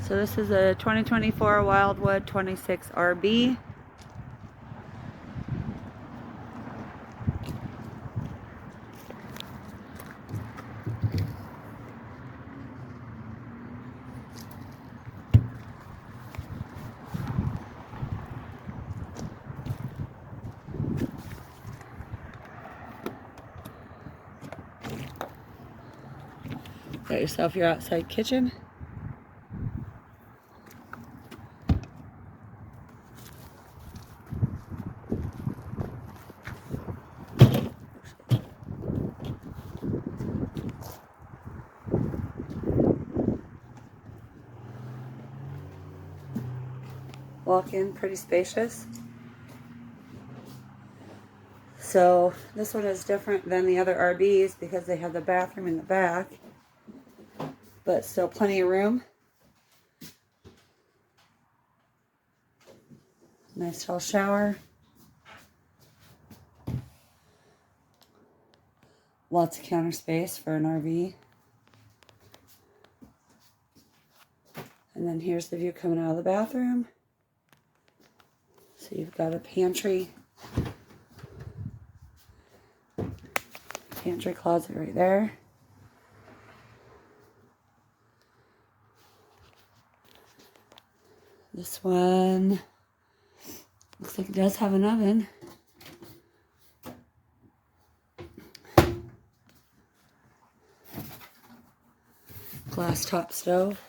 So this is a 2024 Wildwood 26RB. Got yourself your outside kitchen. Walk in, pretty spacious. So this one is different than the other RBs because they have the bathroom in the back, but still plenty of room. Nice tall shower. Lots of counter space for an RV. And then here's the view coming out of the bathroom. So you've got a pantry closet right there. This one looks like it does have an oven. Glass top stove.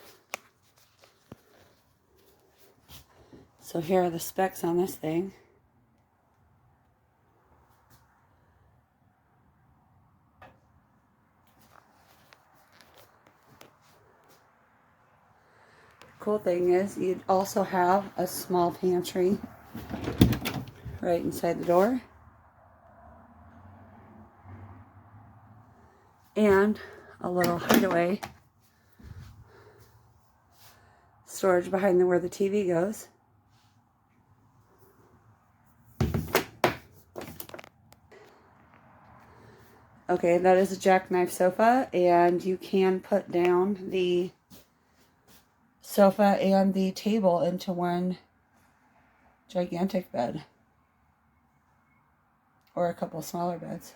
So here are the specs on this thing. Cool thing is you'd also have a small pantry right inside the door, and a little hideaway storage behind where the TV goes. Okay, that is a jackknife sofa, and you can put down the sofa and the table into one gigantic bed, or a couple smaller beds.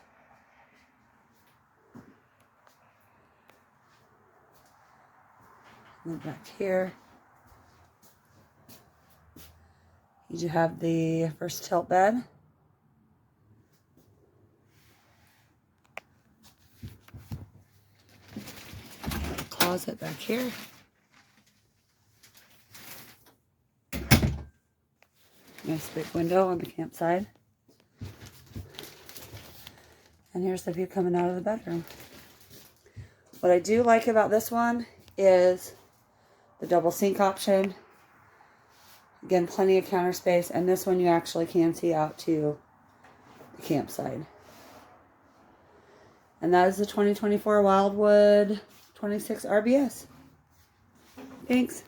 And then back here, you do have the first tilt bed. Closet back here. Nice big window on the campsite. And here's the view coming out of the bedroom. What I do like about this one is the double sink option. Again, plenty of counter space, and this one you actually can see out to the campsite. And that is the 2024 Wildwood 26RBS. Thanks.